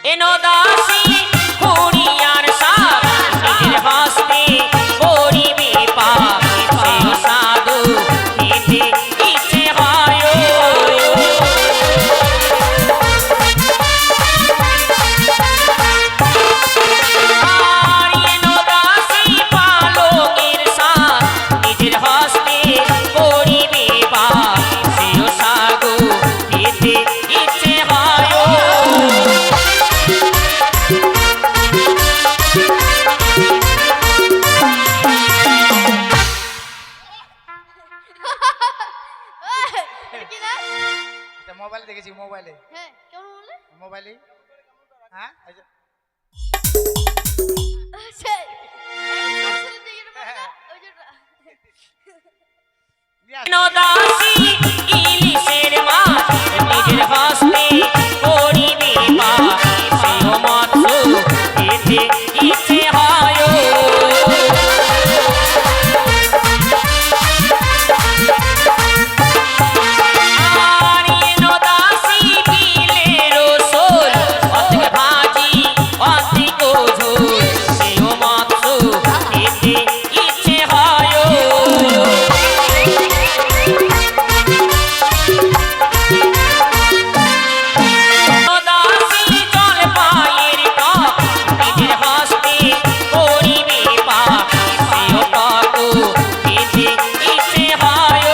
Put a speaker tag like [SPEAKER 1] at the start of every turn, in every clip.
[SPEAKER 1] এনো দাসী হরিয়ার সাপ নিজের হস্তে করিবে পাপ সেই সাধু খেতে ইচ্ছে হয় আর এনো দাসী পালকের সাপ নিজের হস্তে করিবে পাপ সেই সাধু খেতে ইচ্ছে হয়
[SPEAKER 2] মোবাইলে দেখেছি মোবাইলে।
[SPEAKER 3] হ্যাঁ কেমন বলে
[SPEAKER 2] মোবাইলে হ্যাঁ
[SPEAKER 3] সেই
[SPEAKER 1] নদাসী ইলিশের মাছ নিজের হস্তে করিবে পাপ সেই মৎস্য খেতে ইচ্ছে হয় আর নদাসী বিলের শোল অর্ধেক ভাজি অর্ধেক ঝোল সেই মৎস্য খেতে ইচ্ছে হয় নদাসী জল পায়ের টক নিজের হস্তে করিবে পাপ সেই টক খেতে ইচ্ছে হয়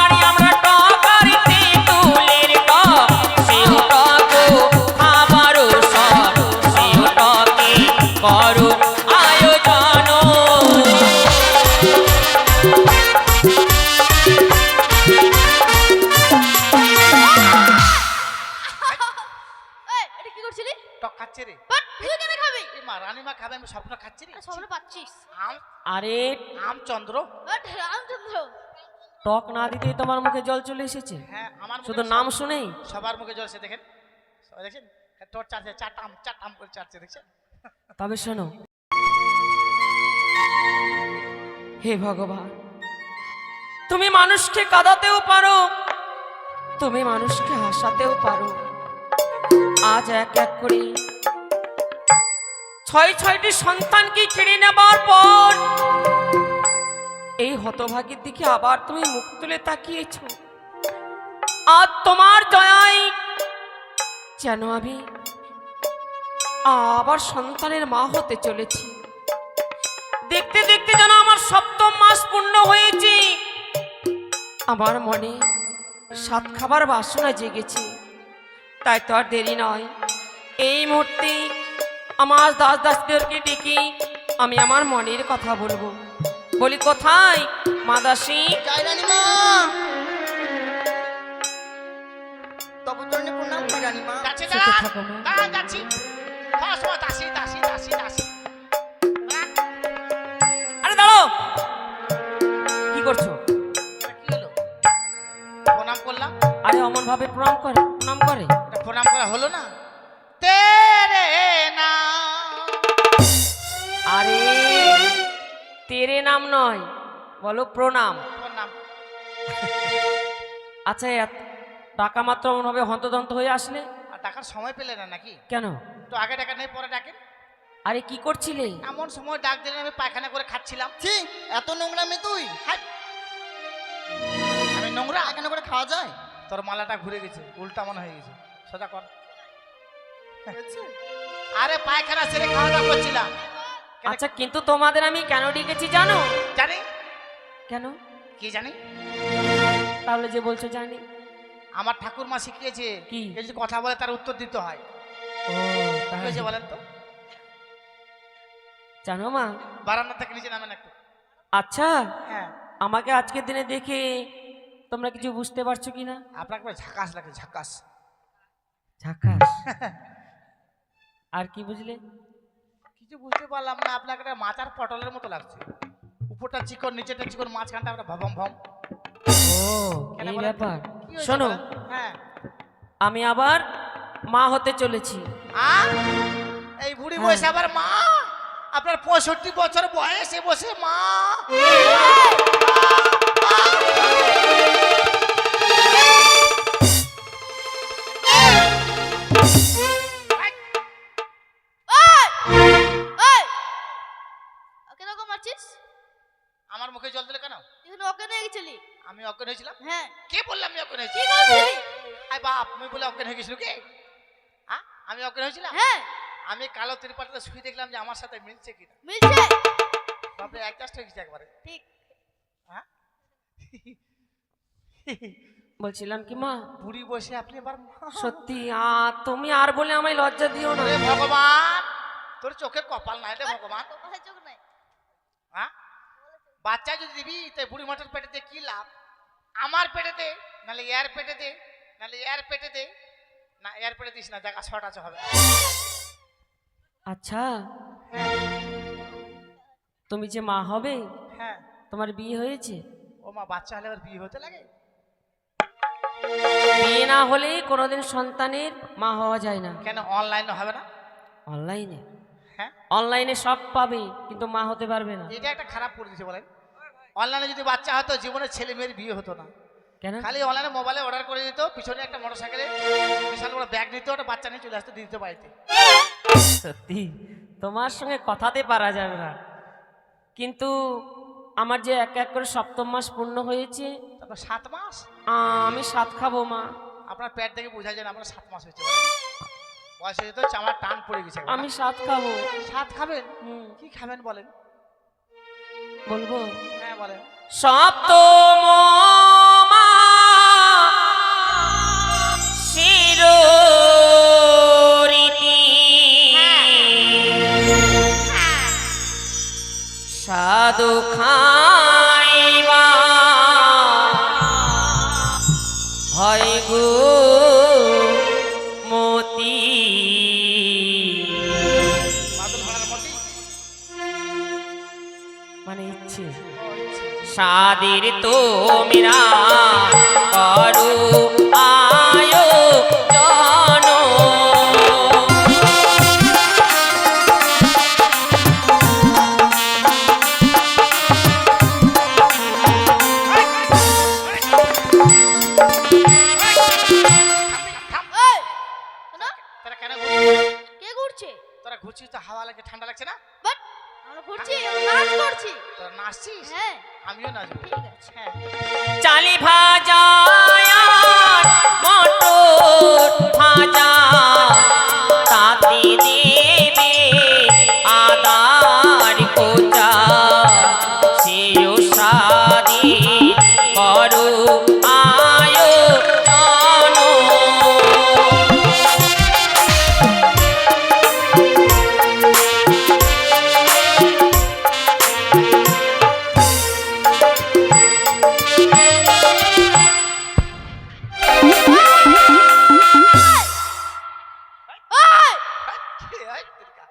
[SPEAKER 1] আর আমরা টক আর তেঁতুলের টক সেই টক খাবারও সব সেই টকে করো আয়োজন
[SPEAKER 3] এই এটা কি করছিলি
[SPEAKER 2] টক খাচ্ছে রে।
[SPEAKER 3] বাট তুই কেন খাবি
[SPEAKER 2] এই মা রানীমা খাবে আমি স্বপ্ন খাচ্ছি রে।
[SPEAKER 3] সবটা পাচ্ছিস
[SPEAKER 2] আম
[SPEAKER 1] আরে
[SPEAKER 2] আমচন্দ্র।
[SPEAKER 3] বাট রামচন্দ্র
[SPEAKER 1] টক না দিতেই তোমার মুখে জল চলে এসেছে
[SPEAKER 2] হ্যাঁ আমার
[SPEAKER 1] শুধু
[SPEAKER 2] মুখে
[SPEAKER 1] নাম শুনেই
[SPEAKER 2] সবার মুখে জ্বলছে দেখেন, সবাই দেখছেন তোর চারটে চারটা আম করে চারটে দেখছেন।
[SPEAKER 1] তবে শোনো হে ভগবান তুমি মানুষকে কাঁদাতেও পারো তুমি মানুষকে হাসাতেও পারো আজ এক এক করে ছয়টি সন্তানকে কেড়ে নেবার পর এই হতভাগীর দিকে আবার তুমি মুখ তুলে তাকিয়েছ আজ তোমার দয়ায় যেন আমি আবার সন্তানের মা হতে চলেছি দেখতে দেখতে যেন আমার সপ্তম মাস পূর্ণ হয়েছে আমার মনে সাত খাবার বাসনা জেগেছে তাই তো আর দেরি নয় এই মুহূর্তে আমার দাস দাসদেরকে ডেকে আমি আমার মনের কথা বলবো বলি কোথায় মা দাসী
[SPEAKER 4] জয় রানীমা, তবু চরণে প্রণাম করি রানীমা।
[SPEAKER 2] যাচ্ছি
[SPEAKER 1] সুখে
[SPEAKER 2] দাঁড়া
[SPEAKER 1] থাকো মা।
[SPEAKER 2] দাঁড়া যাচ্ছি খাওয়ার সময় দাসি দাসি দাসি দাসি।
[SPEAKER 1] আরে দাঁড়াও কি করছো
[SPEAKER 2] কি হলো? প্রণাম করলাম,
[SPEAKER 1] আরে অমন ভাবে প্রণাম করে
[SPEAKER 2] এটা প্রণাম করা হলো না। তেরে না
[SPEAKER 1] আরে তেরে নাম নয় বলো প্রণাম
[SPEAKER 2] প্রণাম।
[SPEAKER 1] আচ্ছা ডাকা মাত্র এমন ভাবে হন্তদন্ত হয়ে আসলে
[SPEAKER 2] আর টাকার সময় পেলে না নাকি?
[SPEAKER 1] কেন
[SPEAKER 2] তো আগে টাকা নেই পরে ডাকেন।
[SPEAKER 1] আরে কি করছিলে
[SPEAKER 2] এমন সময় ডাক দিলেন আমি পায়খানা করে খাচ্ছিলাম।
[SPEAKER 4] ছি, এত নোংরামি তুই?
[SPEAKER 2] হাই! আমি নোংরা?
[SPEAKER 4] এখানে করে খাওয়া যায়?
[SPEAKER 2] তোর মালাটা ঘুরে গেছে, উল্টা মনে হয়ে গেছে, সোজা কর। আরে পায়খানা সেরে খাওয়া দাওয়া করছিলাম।
[SPEAKER 1] আচ্ছা কিন্তু তোমাদের আমি কেন ডেকেছি জানো
[SPEAKER 2] জানি
[SPEAKER 1] কেন
[SPEAKER 2] কি জানি?
[SPEAKER 1] তাহলে যে বলছো জানি
[SPEAKER 2] আমার ঠাকুরমা শিখিয়েছে
[SPEAKER 1] কি?
[SPEAKER 2] এই যে কথা বলে তার উত্তর দিতে হয়।
[SPEAKER 1] ও
[SPEAKER 2] কি হয়েছে বলেন তো?
[SPEAKER 1] জানো মা
[SPEAKER 2] বারান্দা থেকে নিচে নামেন একটু।
[SPEAKER 1] আচ্ছা
[SPEAKER 2] হ্যাঁ,
[SPEAKER 1] আমাকে আজকের দিনে দেখে তোমরা কিছু বুঝতে পারছো কিনা
[SPEAKER 2] আপনাকে পুরো ঝাকাস লাগে, ঝাকাস।
[SPEAKER 1] ঝাকাস আর কি বুঝলে
[SPEAKER 2] কিছু বুঝতে পারলাম না, আপনাকে একটা মাথার পটলের মতো লাগছে। উপরটা চিকন, নিচেটা চিকন, মাঝখানটা একটা ভম ভম।
[SPEAKER 1] ও
[SPEAKER 2] কেন
[SPEAKER 1] এই
[SPEAKER 2] বলেন তো?
[SPEAKER 1] ব্যাপার
[SPEAKER 2] কি হয়েছে
[SPEAKER 1] শোনো
[SPEAKER 2] বলেন? হ্যাঁ,
[SPEAKER 1] আমি আবার মা হতে চলেছি
[SPEAKER 2] এই বুড়ি বয়সে আবার মা? আপনার 65 বছর বয়সে বসে মা?
[SPEAKER 3] হয়ে গেছিলি?
[SPEAKER 2] আমি অজ্ঞান হয়েছিলাম?
[SPEAKER 3] হ্যাঁ।
[SPEAKER 2] কে বললাম আমি অজ্ঞান হয়েছি?
[SPEAKER 3] কি করছিলি?
[SPEAKER 2] আয় বাপ, আমি বলে অজ্ঞান হয়ে গেছিল কে? হ্যাঁ, আমি অজ্ঞান হয়েছিলাম?
[SPEAKER 3] হ্যাঁ,
[SPEAKER 2] আমি কালো ত্রিপালটা শুয়ে দেখলাম যে আমার সাথে মিলছে কিনা।
[SPEAKER 3] মিলছে।
[SPEAKER 2] বাপরে অ্যাডজাস্ট হয়ে গেছে একবারে।
[SPEAKER 3] ঠিক।
[SPEAKER 2] হ্যাঁ
[SPEAKER 1] বলছিলাম কি মা,
[SPEAKER 2] বুড়ি বসে আপনি এবার
[SPEAKER 1] সত্যি তুমি আর বলে আমায় লজ্জা দিও না।
[SPEAKER 2] রে ভগবান, তোর চোখে কপাল নাই রে ভগবান।
[SPEAKER 3] কপালের চোখ নাই।
[SPEAKER 2] হ্যাঁ, বাচ্চা যদি দিবি তাই বুড়ি মাটার পেটে দে, কি লাভ? আমার পেটে দে, নাহলে এর পেটে দে, নাহলে এর পেটে দে। না, এর পেটে দিস না, জায়গা শর্ট আছে হবে।
[SPEAKER 1] আচ্ছা, তুমি যে মা হবে,
[SPEAKER 2] হ্যাঁ।
[SPEAKER 1] তোমার বিয়ে হয়েছে?
[SPEAKER 2] ও মা, বাচ্চা হলে আবার বিয়ে হতে লাগে?
[SPEAKER 1] বিয়ে না হলে কোনোদিন সন্তানের মা হওয়া যায় না।
[SPEAKER 2] কেন অনলাইনে হবে না?
[SPEAKER 1] অনলাইনে?
[SPEAKER 2] হ্যাঁ,
[SPEAKER 1] অনলাইনে সব পাবে কিন্তু মা হতে পারবে না।
[SPEAKER 2] এটা একটা খারাপ করে দিয়েছে বলেন। অনলাইনে যদি বাচ্চা হতো, জীবনে ছেলে মেয়ের বিয়ে হতো না।
[SPEAKER 1] কেন?
[SPEAKER 2] খালি অনলাইনে মোবাইলে অর্ডার করে দিত, পিছনে একটা মোটরসাইকেলে বিশাল বড় ব্যাগ নিত, ওটা বাচ্চা নিয়ে চলে আসতো দিতে বাড়িতে।
[SPEAKER 1] সত্যি তোমার সঙ্গে কথাতে পারা যাবে না, কিন্তু আমার যে এক এক করে সপ্তম মাস পূর্ণ হয়েছে।
[SPEAKER 2] তারপর 7 মাস?
[SPEAKER 1] আমি 7 খাবো মা।
[SPEAKER 2] আপনার পেট দেখে বোঝা যায় না আপনার 7 মাস হয়েছে বলেন। বয়স হয়ে যেত, আমার টান পড়ে গেছে।
[SPEAKER 1] আমি 7 খাবো।
[SPEAKER 2] 7 খাবেন?
[SPEAKER 1] হুম,
[SPEAKER 2] কি খাবেন বলেন?
[SPEAKER 1] বলবো?
[SPEAKER 2] হ্যাঁ বলেন।
[SPEAKER 1] সপ্তম শিরোরীতি সাধু খাইবা হয় গো মতি।
[SPEAKER 2] বাদল ভাড়ার মতি?
[SPEAKER 1] মানে ইচ্ছে।
[SPEAKER 5] সাদের তো মেরা করো আয়ো জন
[SPEAKER 3] এই, শোনো,
[SPEAKER 2] তোরা কেন ঘুরছিস?
[SPEAKER 3] কে ঘুরছে?
[SPEAKER 2] তোরা ঘুরছিস তো হাওয়া লাগে, ঠান্ডা লাগছে না?
[SPEAKER 3] বাট, আমরা ঘুরছি, আমরা নাচ করছি।
[SPEAKER 2] তোরা নাচছিস?
[SPEAKER 3] হ্যাঁ,
[SPEAKER 2] আমিও নাচবো।
[SPEAKER 3] ঠিক আছে।
[SPEAKER 2] হ্যাঁ।
[SPEAKER 5] চালি ভাজা মটর ভাজা তাতে দেবে আদার কোচা সেও সাদি করো আয়ো জন
[SPEAKER 3] এই,
[SPEAKER 2] এই, তেরিকা।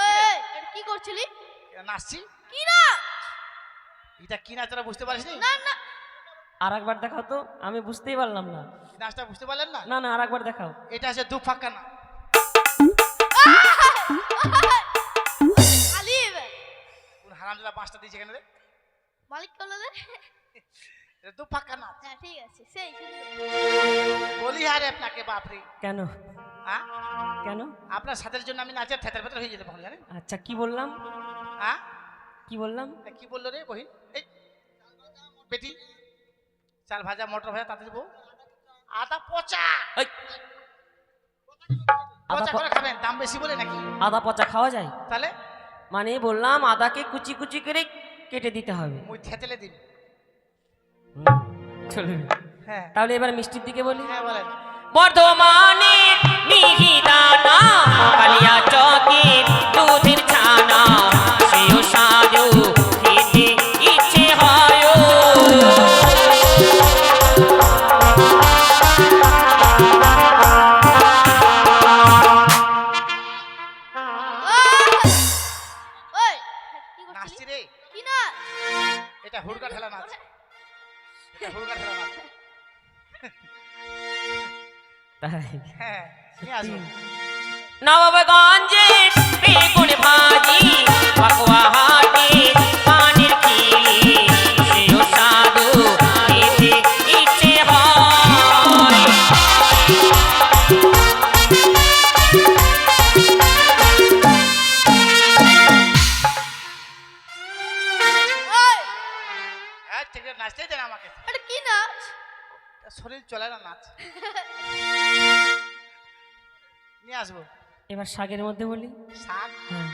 [SPEAKER 3] এই, এটা কি করছিলি?
[SPEAKER 2] এরা নাচছি?
[SPEAKER 3] কি নাচ?
[SPEAKER 2] এটা কি নাচ তোরা বুঝতে পারিস নি?
[SPEAKER 3] না না,
[SPEAKER 1] আর একবার দেখাও তো, আমি বুঝতেই পারলাম না।
[SPEAKER 2] কি নাচটা বুঝতে পারলেন না?
[SPEAKER 1] না না, আর একবার দেখাও।
[SPEAKER 2] এটা আছে দু ফাক্কা না।
[SPEAKER 3] খালি এবার।
[SPEAKER 2] কোন হারামজাদা 5টা দিয়েছে এখানে রে?
[SPEAKER 3] মালিক বলে দে।
[SPEAKER 2] এটা দু ফাক্কা না।
[SPEAKER 3] হ্যাঁ, ঠিক আছে, সেই
[SPEAKER 2] বলি আরে আপনাকে বাপরে।
[SPEAKER 1] কেন?
[SPEAKER 2] হ্যাঁ,
[SPEAKER 1] কেন?
[SPEAKER 2] আপনার সাথের জন্য আমি নাচের থেতার ভেতর হয়ে যেতে পারি জানেন?
[SPEAKER 1] আচ্ছা, কি বললাম?
[SPEAKER 2] হ্যাঁ,
[SPEAKER 1] কি বললাম?
[SPEAKER 2] কি বললো রে বহিন? এই বেটি, চাল ভাজা মটর ভাজা তাতে দেবো, আদা পচা।
[SPEAKER 1] এই, আদা
[SPEAKER 2] পচা করে খাবেন, দাম বেশি বলে নাকি?
[SPEAKER 1] আদা পচা খাওয়া যায়?
[SPEAKER 2] তাহলে
[SPEAKER 1] মানে বললাম আদাকে কুচি কুচি করে কেটে দিতে হবে।
[SPEAKER 2] মুই থেতলে দিন।
[SPEAKER 1] চলবে।
[SPEAKER 2] হ্যাঁ
[SPEAKER 1] তাহলে এবার মিষ্টির দিকে বলি।
[SPEAKER 2] হ্যাঁ বলেন।
[SPEAKER 5] বর্ধমানে মিহিদানা কালিয়া চকের দুধের ছানা সেও সাজো খেতে ইচ্ছে হয়
[SPEAKER 3] ওই, কি
[SPEAKER 2] নাচছি
[SPEAKER 3] করছিলি?
[SPEAKER 2] রে,
[SPEAKER 3] কি নাচ?
[SPEAKER 2] এটা হুড়কা ঠেলা নাচ। এটা হুড়কা ঠেলা নাচ।
[SPEAKER 1] তাই?
[SPEAKER 2] হ্যাঁ, নিয়ে আসবো।
[SPEAKER 5] নবগঞ্জে বেগুন ভাজি পাকুয়া হাটে পানির খিলি সেও সাধু খেতে ইচ্ছে হয়
[SPEAKER 3] ওই,
[SPEAKER 2] হ্যাঁ, ঠিক আছে, নাচতেই দেন আমাকে। গেছে
[SPEAKER 3] এটা কি নাচ?
[SPEAKER 2] শরীর চলে না নাচ নিয়ে আসবো
[SPEAKER 1] এবার শাকের মধ্যে বলি।
[SPEAKER 2] শাক
[SPEAKER 1] হ্যাঁ।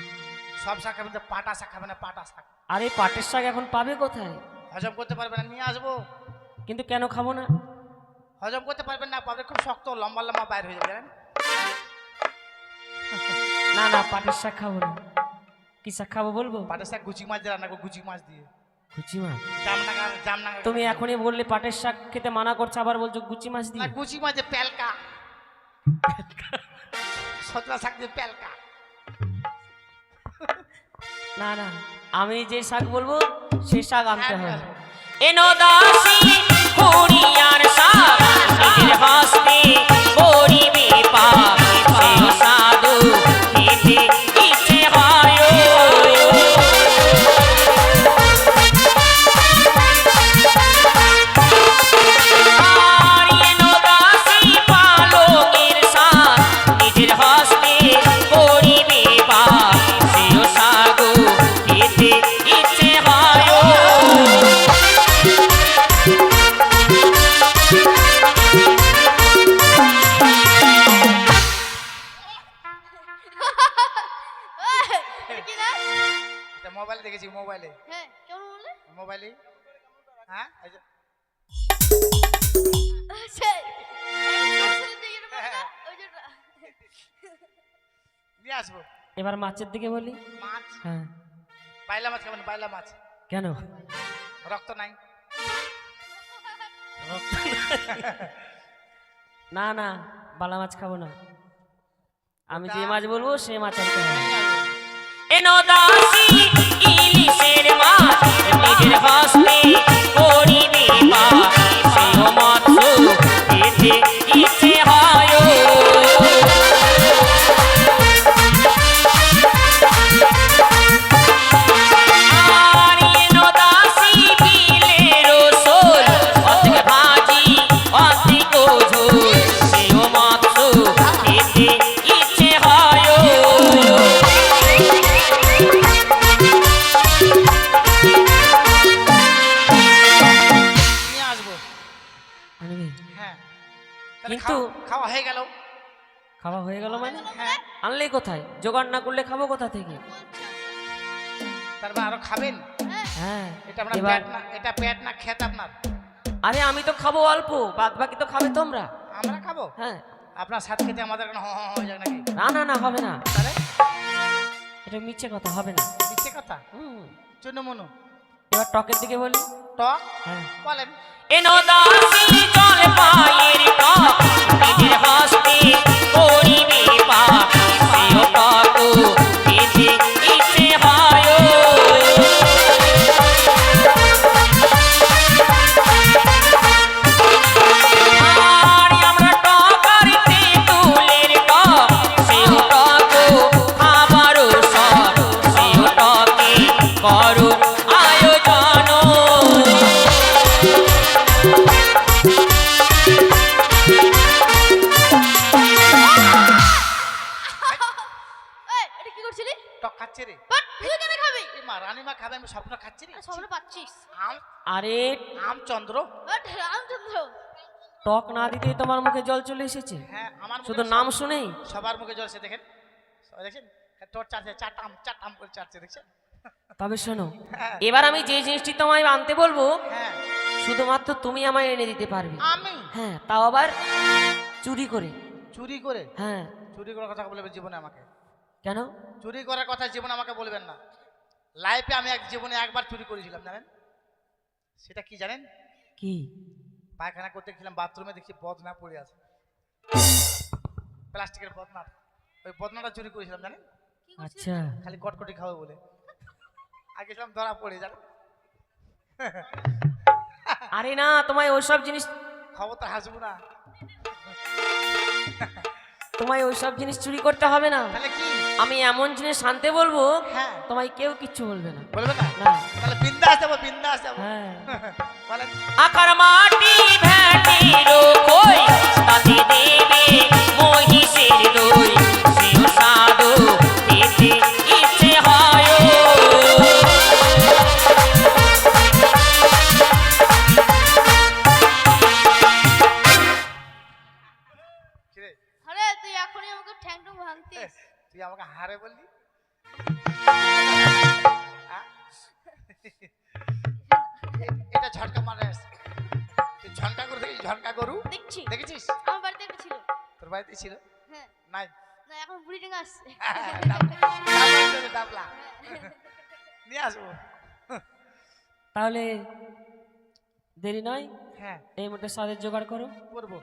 [SPEAKER 2] সব শাক খাবেন তো পাটা শাক খাবে না পাটা শাক
[SPEAKER 1] আরে পাটের শাক এখন পাবে কোথায়?
[SPEAKER 2] হজম করতে পারবে না নিয়ে আসবো
[SPEAKER 1] কিন্তু কেন খাবো না?
[SPEAKER 2] হজম করতে পারবেন না পাবে খুব শক্ত লম্বা লম্বা বাইর হয়ে যাবে জানেন
[SPEAKER 1] না না, পাটের শাক খাবো না। কি শাক খাবো বলবো?
[SPEAKER 2] পাটের শাক গুচি মাছ দিয়ে রান্না করবো গুচি মাছ দিয়ে
[SPEAKER 1] গুচি মাছ?
[SPEAKER 2] জামনাগা
[SPEAKER 1] তুমি এখনই বললে পাটের শাক খেতে মানা করছো, আবার বলছো গুচি মাছ
[SPEAKER 2] না
[SPEAKER 1] দিয়ে।
[SPEAKER 2] গুচি মাছে পেলকা সজনা শাক দিয়ে পেলকা
[SPEAKER 1] না না, আমি যে শাক বলবো সেই শাক আনতে
[SPEAKER 2] হ্যাঁ,
[SPEAKER 1] হবে।
[SPEAKER 5] এনো দাসী কুড়িয়ার শাক নিজের হস্তে করিবে পাক সেই সাধু খেতে ইচ্ছে হয় আর এনো দাসী পালকের শাক নিজের হস্তে করিবে পাক সেই সাধু খেতে ইচ্ছে হয়
[SPEAKER 3] ওই, এটা কি নাচ?
[SPEAKER 2] এটা মোবাইলে দেখেছি মোবাইলে
[SPEAKER 3] হ্যাঁ, কেমন বললে?
[SPEAKER 2] মোবাইলে হ্যাঁ এই যে
[SPEAKER 3] সেই, এই যে এরকম না, ওই যে
[SPEAKER 2] নিয়ে আসবো
[SPEAKER 1] এবার মাছের দিকে বলি।
[SPEAKER 2] মাছ
[SPEAKER 1] হ্যাঁ।
[SPEAKER 2] বাইলা মাছ খাবেন বাইলা মাছ
[SPEAKER 1] কেন?
[SPEAKER 2] রক্ত নাই
[SPEAKER 1] না না, বালা মাছ খাবো না। আমি যে মাছ বলবো সেই মাছ আনতে হবে।
[SPEAKER 5] এনো দাসী ইলিশের মাছ নিজের হস্তে করিবে পাক সেই মৎস্য খেতে ইচ্ছে হয় আর এনো দাসী বিলের শোল অর্ধেক ভাজি অর্ধেক ঝোল সেই মৎস্য খেতে ইচ্ছে হয়
[SPEAKER 2] নিয়ে আসবো
[SPEAKER 1] আনবি?
[SPEAKER 2] হ্যাঁ তাহলে
[SPEAKER 1] কিন্তু-
[SPEAKER 2] খাওয়া হয়ে গেল
[SPEAKER 1] খাওয়া হয়ে গেল মানে?
[SPEAKER 2] হ্যাঁ
[SPEAKER 1] আনলেই কোথায়? জোগাড় না করলে খাবো কোথা থেকে?
[SPEAKER 2] তারপর আরো খাবেন
[SPEAKER 1] হ্যাঁ।
[SPEAKER 2] এটা আপনার
[SPEAKER 1] এবার
[SPEAKER 2] পেট না এটা পেট না খেত আপনার
[SPEAKER 1] আরে আমি তো খাবো অল্প, বাদ বাকি তো খাবে তোমরা।
[SPEAKER 2] আমরা খাবো
[SPEAKER 1] হ্যাঁ।
[SPEAKER 2] আপনার সাথে খেতে আমাদের কোনো হয়ে যাবে নাকি
[SPEAKER 1] না না না, হবে না।
[SPEAKER 2] তাহলে
[SPEAKER 1] এটা মিথ্যে কথা, হবে না।
[SPEAKER 2] মিথ্যে কথা
[SPEAKER 1] হুম।
[SPEAKER 2] চুন মনু
[SPEAKER 1] এবার টকের দিকে বলি।
[SPEAKER 2] টক
[SPEAKER 1] হ্যাঁ।
[SPEAKER 2] বলেন
[SPEAKER 5] এনো দাসী জল পায়ের টক নিজের হস্তে করিবে পাক সেই টক খেতে ইচ্ছে হয় আর আমরা টক আর তেঁতুলের টক সেই টক খাবার সব সেই টকে করো আয়োজন
[SPEAKER 3] এই, এটা কি করছিলি?
[SPEAKER 2] টক খাচ্ছে রে
[SPEAKER 3] বাট, তুই কেন খাবি?
[SPEAKER 2] এ মা রানীমা খাবে আমি সবটা খাচ্ছি রে
[SPEAKER 3] আরে, সবটা পাচ্ছিস।
[SPEAKER 2] আম
[SPEAKER 1] আরে
[SPEAKER 2] আম চন্দ্র
[SPEAKER 3] বাট, রামচন্দ্র।
[SPEAKER 1] টক না দিতেই তোমার মুখে জল চলে এসেছে,
[SPEAKER 2] হ্যাঁ আমার মুখে
[SPEAKER 1] শুধু নাম শুনেই।
[SPEAKER 2] সবার মুখে জল সে দেখেন সবাই দেখেন তোর চারটে চারটা আম করে চারটে দেখছেন
[SPEAKER 1] তবে শোনো,
[SPEAKER 2] হ্যাঁ
[SPEAKER 1] এবার আমি যে জিনিসটি তোমায় আনতে বলবো
[SPEAKER 2] হ্যাঁ
[SPEAKER 1] শুধুমাত্র তুমি আমায় এনে দিতে পারবে।
[SPEAKER 2] আমি
[SPEAKER 1] হ্যাঁ, তাও আবার চুরি করে।
[SPEAKER 2] চুরি করে
[SPEAKER 1] হ্যাঁ।
[SPEAKER 2] চুরি করার কথা বলবেন জীবনে আমাকে
[SPEAKER 1] কেন?
[SPEAKER 2] চুরি করার কথা জীবনে আমাকে বলবেন না লাইফে আমি জীবনে একবার চুরি করেছিলাম জানেন সেটা কি জানেন
[SPEAKER 1] কি?
[SPEAKER 2] পায়খানা করতে গেছিলাম বাথরুমে দেখছি বদনা পড়ে আছে প্লাস্টিকের বদনা ওই বদনাটা চুরি করেছিলাম জানেন
[SPEAKER 3] কি করছিস?
[SPEAKER 1] আচ্ছা।
[SPEAKER 2] খালি কটকটি খাবো বলে আগে ছিলাম ধরা পড়ে জানেন
[SPEAKER 1] আরে না, তোমায় ওইসব জিনিস
[SPEAKER 2] খাবো তো হাসবো না
[SPEAKER 1] তোমায় ওইসব জিনিস চুরি করতে হবে না।
[SPEAKER 2] তাহলে কি
[SPEAKER 1] আমি এমন জিনিস আনতে বলবো
[SPEAKER 2] হ্যাঁ
[SPEAKER 1] তোমায় কেউ কিচ্ছু বলবে না।
[SPEAKER 2] বলবে না
[SPEAKER 1] না।
[SPEAKER 2] তাহলে বিন্দাস যাবো বিন্দাস যাবো
[SPEAKER 1] হ্যাঁ।
[SPEAKER 2] বলেন
[SPEAKER 5] আকার মাটি ভেটিরো কই তাতে দেবে মহিষের দই সেই সাধু খেতে ইচ্ছে হয়
[SPEAKER 2] আমাকে হারে বললি? হ্যাঁ? এটা ঝটকা মারে আসছে। তুই ঝটকা করে দেখিস, ঝটকা গরু
[SPEAKER 3] দেখছি
[SPEAKER 2] দেখেছিস?
[SPEAKER 3] আমার বাড়িতে একটা ছিল।
[SPEAKER 2] তোর বাড়িতে ছিল?
[SPEAKER 3] হ্যাঁ
[SPEAKER 2] নাই।
[SPEAKER 3] না এখন বুড়ি ডিঙা আসছে।
[SPEAKER 2] ডাবলা নিয়ে আসবো।
[SPEAKER 1] তাহলে দেরি নয়,
[SPEAKER 2] হ্যাঁ
[SPEAKER 1] এই মুহূর্তে স্বাদের জোগাড় করো।
[SPEAKER 2] করবো।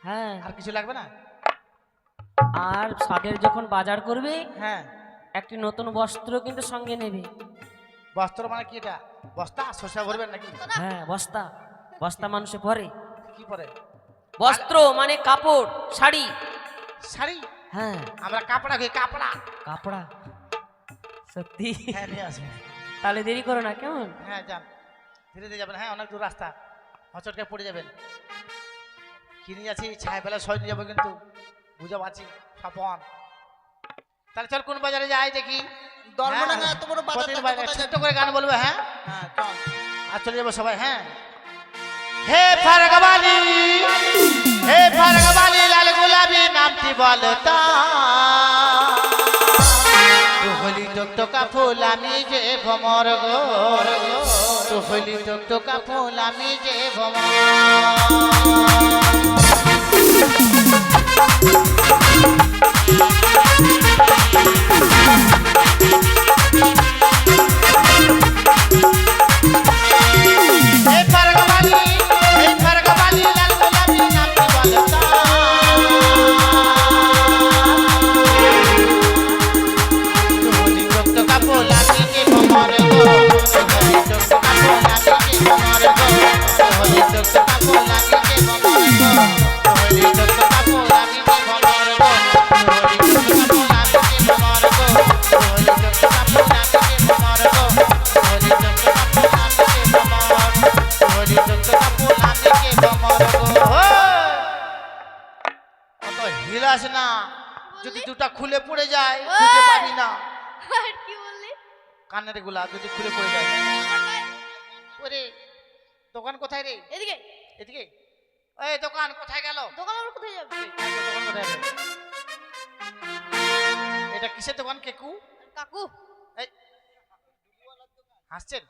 [SPEAKER 1] হ্যাঁ,
[SPEAKER 2] আর কিছু লাগবে না?
[SPEAKER 1] আর স্বাদের যখন বাজার করবে
[SPEAKER 2] হ্যাঁ।
[SPEAKER 1] একটি নতুন বস্ত্র কিন্তু সঙ্গে নেবে।
[SPEAKER 2] বস্ত্র মানে কি এটা? বস্তা শসা ভরবেন নাকি?
[SPEAKER 1] হ্যাঁ, বস্তা, বস্তা মানুষে পরে।
[SPEAKER 2] কি পরে?
[SPEAKER 1] বস্ত্র মানে কাপড়, শাড়ি।
[SPEAKER 2] শাড়ি?
[SPEAKER 1] হ্যাঁ,
[SPEAKER 2] আমরা কাপড়া কই, কাপড়া।
[SPEAKER 1] কাপড়া। সত্যি?
[SPEAKER 2] হ্যাঁ নিয়ে আসবো।
[SPEAKER 1] তাহলে দেরি করো না, কেমন?
[SPEAKER 2] হ্যাঁ যান, ধীরে ধীরে যাবেন। হ্যাঁ অনেক দূর রাস্তা, হচটকে পড়ে যাবেন। কিনে যাচ্ছি ছায় বেলা সয় নিয়ে যাবো কিন্তু, বুঝে পাচ্ছি স্বপন। তাহলে চল কোন বাজারে যাই দেখি।
[SPEAKER 4] দলমডাঙ্গা এত বড় বাজার
[SPEAKER 2] প্রতিদিন
[SPEAKER 4] থাকতে
[SPEAKER 2] বাজারে
[SPEAKER 4] কোথায়
[SPEAKER 2] ছোট্ট
[SPEAKER 4] যাবি?
[SPEAKER 2] করে গান বলবো। হ্যাঁ
[SPEAKER 4] হ্যাঁ চল।
[SPEAKER 2] আর চলে যাবো সবাই। হ্যাঁ হে ফারগবালি, হে ফারগবালি লাল গোলাপি নামটি বলতা, তু হলি টকটকা ফুল আমি যে ভমর গো, তু হলি টকটকা ফুল আমি যে হে ফারগবালি, হে ফারগবালি লাল গোলাপি নামটি বলতা, তু হলি টকটকা ফুল আমি যে ভমর গো, তু হলি টকটকা ফুল আমি যে ভমর গো, তু হলি টকটকা ফুল আমি যে ভমর গো, তু হলি টকটকা ফুল আমি যে ভমর গো, তু হলি টকটকা ফুল আমি যে ভমর গো, তু হলি টকটকা ফুল আমি যে ভমর গো, তু হলি টকটকা ফুল আমি যে ভমর, তু হলি টকটকা ফুল আমি যে ভমর গো। অত হিলাস না, যদি দুটা খুলে পড়ে যায় খুঁজে পাবি না।
[SPEAKER 3] আর কি বললি?
[SPEAKER 2] কানের গুলা যদি খুলে পড়ে যায়। ওরে দোকান কোথায় রে?
[SPEAKER 3] এদিকে
[SPEAKER 2] এদিকে। এই দোকান কোথায় গেল?
[SPEAKER 3] দোকান আবার কোথায় যাবে?
[SPEAKER 2] দোকান কোথায় গেল? এটা কিসের দোকান কেকু?
[SPEAKER 3] কাকু
[SPEAKER 2] এই হাসছেন?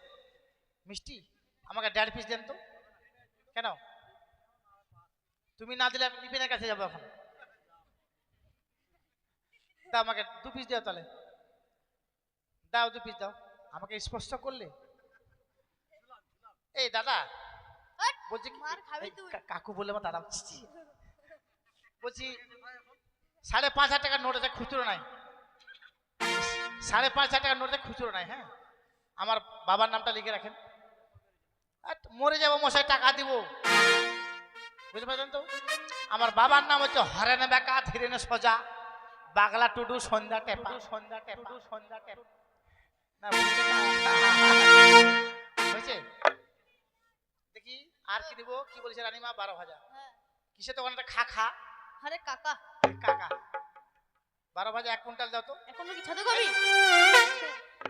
[SPEAKER 2] মিষ্টি আমাকে 1.5 পিস দেন তো। কেন? তুমি না দিলে আমি নিপিনের কাছে যাবো এখন। তা আমাকে 2 পিস দাও তাহলে। দাও 2 পিস দাও। আমাকে স্পর্শ করলে। এই দাদা
[SPEAKER 3] হাট,
[SPEAKER 2] বলছি কি-
[SPEAKER 3] মার খাবি
[SPEAKER 2] এই
[SPEAKER 3] তুই।
[SPEAKER 2] কাকু বলে আমার দাদা বলছি 5,500 টাকার নোট আছে, খুচরো নাই। 5,500 টাকার নোট আছে, খুচরো নাই। হ্যাঁ আমার বাবার নামটা লিখে রাখেন। আর মরে যাবো মশাই, টাকা দিব। বুঝতে পারলেন তো? আমার বাবার নাম হচ্ছে হরেনে বেকা ধীরেনে সোজা বাগলা টুডু সন্ধ্যা টেপা, সন্ধ্যা টেপা, সন্ধ্যা টেপা। না বুঝলেন না? হয়েছে? দেখি আর কি দিব। কি বলেছে রানীমা? 12,000।
[SPEAKER 3] হ্যাঁ
[SPEAKER 2] কিসের দোকানটা? খা খা
[SPEAKER 3] আরে কাকা
[SPEAKER 2] কাকা। 12,000 1 কুইন্টাল দাও তো।
[SPEAKER 3] এখন কি ছাদে খাবি?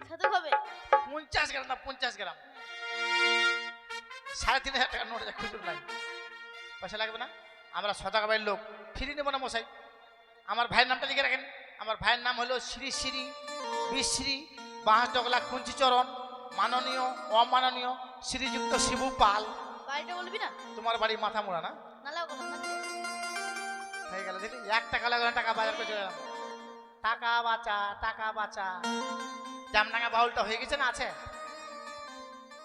[SPEAKER 3] ছাদে খাবে?
[SPEAKER 2] 50 গ্রাম না, 50 গ্রাম। 3,500 টাকা নোট আছে, খুচরো নাই। পয়সা লাগবে না। আমরা সদাগরের লোক, ফ্রি নেব না মশাই। আমার ভাইয়ের নামটা লিখে রাখেন। আমার ভাইয়ের নাম হলো শ্রী শ্রী বিশ্রী বাহাডগলা কুঞ্চিচরণ মাননীয় অমাননীয় শ্রীযুক্ত শিবু পাল।
[SPEAKER 3] বাড়িটা বলবি না?
[SPEAKER 2] তোমার বাড়ি মাথা মোড়া না?
[SPEAKER 3] নালে কথা না।
[SPEAKER 2] হয়ে গেল। দেখি 1 টাকা লাগবে না, টাকা বাজার করে চলে গেলাম। টাকা বাঁচা, টাকা বাঁচা। জামডাঙ্গা বাউলটা হয়ে গেছে না? আছে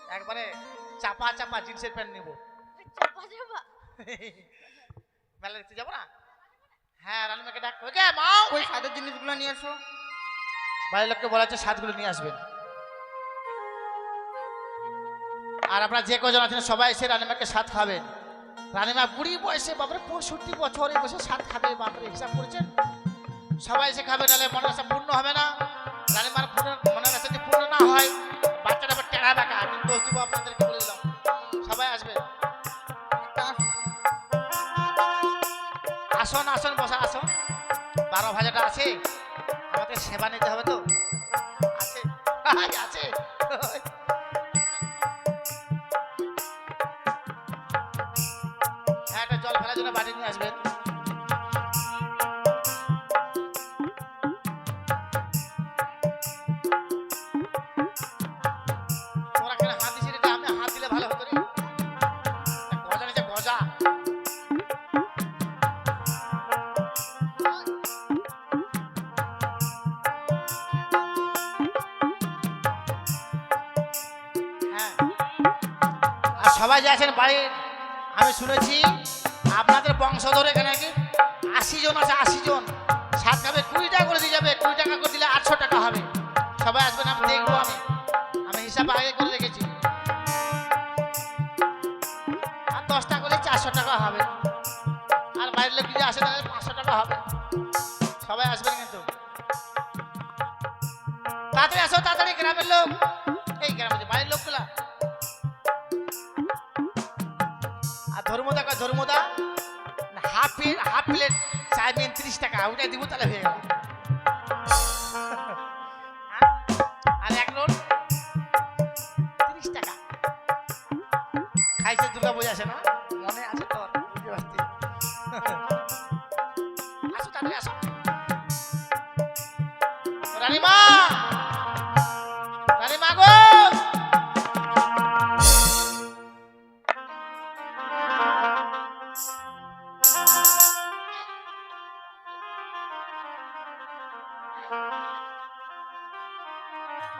[SPEAKER 2] একবারে চাপা চাপা জিন্সের প্যান্ট নিব।
[SPEAKER 3] চাপা চাপা
[SPEAKER 2] মেলা দেখতে যাবো না? হ্যাঁ রানীমাকে ডাক। ওকে মাও,
[SPEAKER 4] ওই সাদের জিনিসগুলো নিয়ে এসো।
[SPEAKER 2] বাড়ির লোককে বলা হচ্ছে সাতগুলো নিয়ে আসবেন। আর আপনারা যে কজন আছেন সবাই এসে রানীমাকে সাত খাবেন। রানীমা বুড়ি বয়সে বাপরে 65 বছর এই বসে সাত খাবে। বাপরে হিসাব করেছেন? সবাই এসে খাবে, নাহলে মনের আশা পূর্ণ হবে না। রানীমার মনের আশা যদি পূর্ণ না হয় বাচ্চাটা আবার টেড়া বেকা। আমি দোষ দিব আপনাদেরকে, বলে দিলাম। সবাই আসবে। আসন আসন বসা আসন। 12,000টা আছে, আমাদের সেবা নিতে হবে তো। আছে আছে। হ্যাঁ একটা জল ফেলার জন্য বাড়ি নিয়ে আসবেন। সবাই যে আছেন বাড়ির, আমি শুনেছি আপনাদের বংশধর এখানে নাকি 80 জন আছে, 80 জন। সাত খাবে 20 টাকা করে দিয়ে যাবে, 20 টাকা করে দিলে 800 টাকা হবে। সবাই আসবেন, আমি দেখবো, আমি হিসাব আগে করে রেখেছি। আর 10 টাকা করে 400 টাকা হবে। আর বাইরের লোক যদি আসে তাহলে 500 টাকা হবে। সবাই আসবেন কিন্তু। তাড়াতাড়ি আসো, তাড়াতাড়ি, গ্রামের লোক, এই গ্রামের বাড়ির লোকগুলা। আর ধর্মদা কয়, ধর্মদা হাফ প্লেট চাইবেন 30 টাকা, ওটাই দিব, তাহলে হয়ে গেল। আর এক রোল 30 টাকা। খাইছে দুর্গা পূজা আসে না, মনে আছে তোর? বুঝতে পারছি। আসো, তাড়াতাড়ি আসো। রানীমা, রানীমা গো,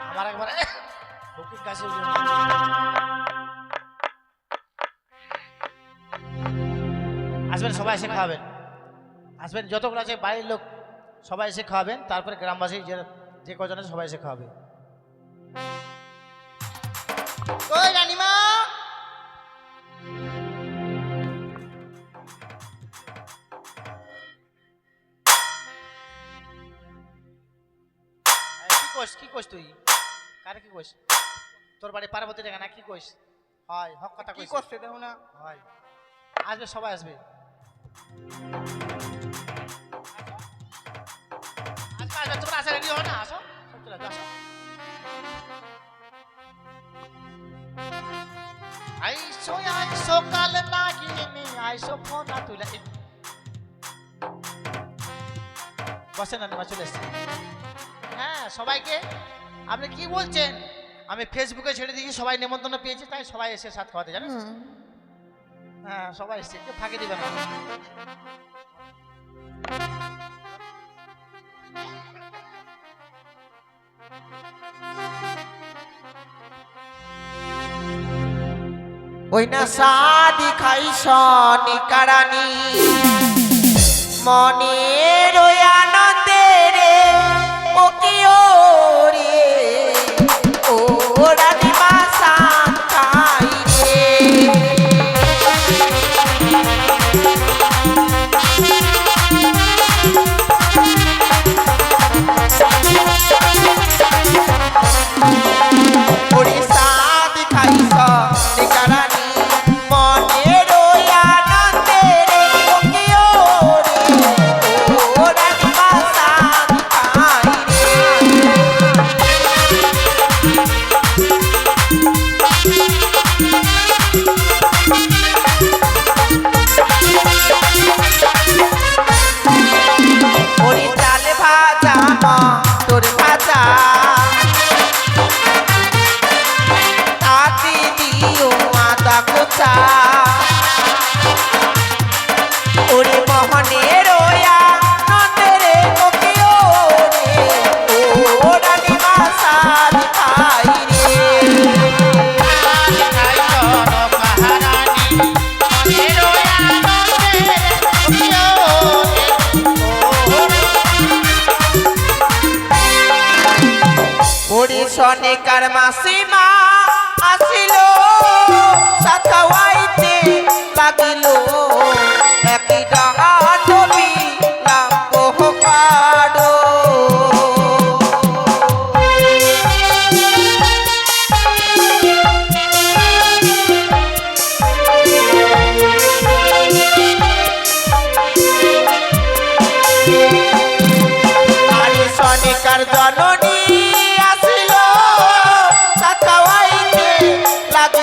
[SPEAKER 2] আমার একবার ফকির কাছে আসবেন, সবাই এসে খাওয়াবেন। আসবেন যতগুলো আছে বাড়ির লোক, সবাই এসে খাওয়াবেন। তারপরে গ্রামবাসী যে কজন আছে সবাই এসে খাওয়াবে।
[SPEAKER 4] ওই রানীমা,
[SPEAKER 2] কি কইস তুই? কারে কি কইস? তোর বাড়ি পার্বতী দেখা না, কি কইস? হয় হক কথা
[SPEAKER 4] কি
[SPEAKER 2] কইস।
[SPEAKER 4] করছে দেখো না?
[SPEAKER 2] হয়, আসবে, সবাই আসবে। আসবে, তোমরা আসা রেডি হও না, আসো, সব চলে আসো। আইসো আইসো কাল নাগিনি, আইসো ফোন না তুলে। বসে না, চলে এসছে। হ্যাঁ, সবাইকে আপনি কি বলছেন? আমি ফেসবুকে ছেড়ে দিয়েছি, সবাই নেমন্তন্ন পেয়েছে, তাই সবাই এসে সাথ খাওয়াতে, জানেন? হ্যাঁ, সবাই এসছে, কেউ ফাঁকি দিবে না।
[SPEAKER 6] ওই না সাদি খাইছ নিকারানি মনের ওই আনন্দে রে ও কি ও রে ও রানী মাসা খাই রে ওরে সাদি খাইছ নিকারানি মনের ওই আনন্দে রে ও কি ও রে ও রানী মাসা খাই ওরে চাল ভাজা মা তোর ভাজা তাতে দিও আদা কোচা ওরে মোহনের ওয়া নন্দরে ওকে ও রে ও রানী মাসাদ খাই রে ওরে সনেকার মাসিমা আসিল সাথাওয়াইতে লাগিল একই ডাঙা নবী লাম্ব কাড়ো আরে সনেকার জননী আসিল সাথাওয়াইতে লাগিল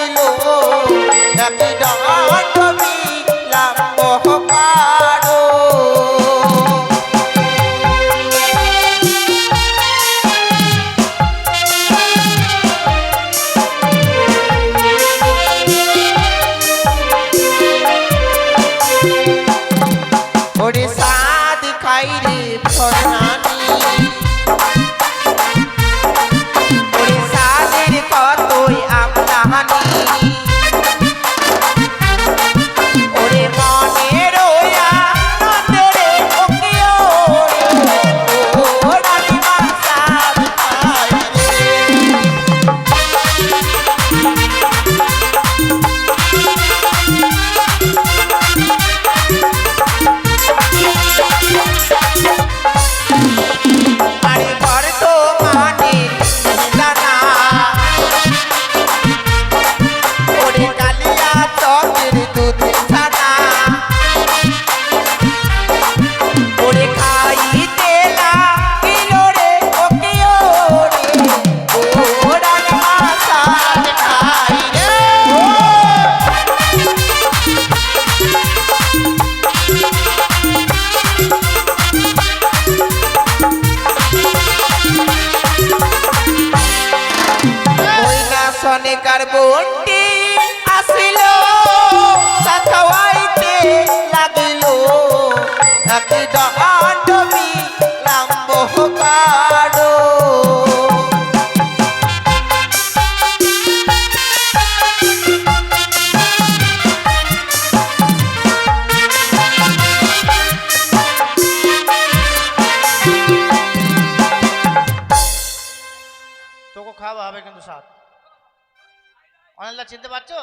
[SPEAKER 2] অনেকটা চিনতে পারছো?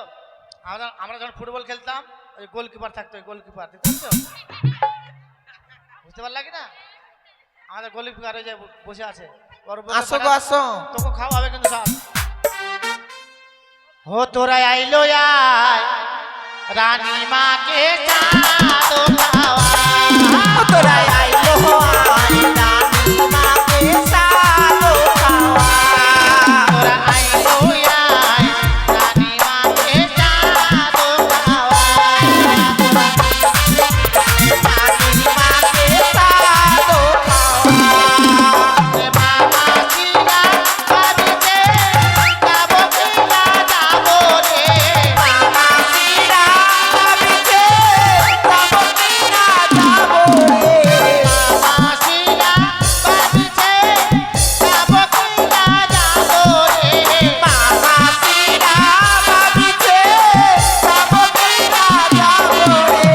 [SPEAKER 2] আমরা যখন ফুটবল খেলতাম ওই গোলকিপার থাকতো, ওই গোলকিপার দেখতে পাচ্ছ? বুঝতে পারলা কি না? আমাদের গোলকিপার ওই যে বসে আছে, ওর বউকে
[SPEAKER 6] আসো গো আসো।
[SPEAKER 2] তোকে খাওয়া হবে কিন্তু সব। ও তোরা আইলো আয় রানী মাকে চাঁদো খাওয়া।
[SPEAKER 6] তোরা আইলো আয় রানী মাকে সাদো খাওয়া।
[SPEAKER 2] তোরা আইলো আয় রানী মাকে চাঁদো খাওয়া।
[SPEAKER 6] রানী মাকে সাদো খাওয়া।
[SPEAKER 2] রে মামা জিরা বাড়িতে যাবো কিনা যাবো রে।
[SPEAKER 6] মামা সিরা ভাবিছে যাবো কিনা যাবো রে।
[SPEAKER 2] মামা জিরা বাড়িতে যাবো কিনা যাবো রে।
[SPEAKER 6] মামা সিরা ভাবিছে যাবো কিনা যাবো রে।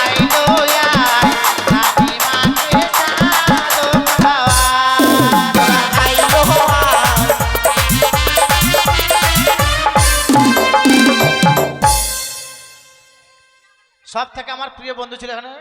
[SPEAKER 2] আইলো আয় রানী মাকে চাঁদো খাওয়া।
[SPEAKER 6] আইলো আয়।
[SPEAKER 2] সব থেকে আমার প্রিয় বন্ধু ছিল এখানে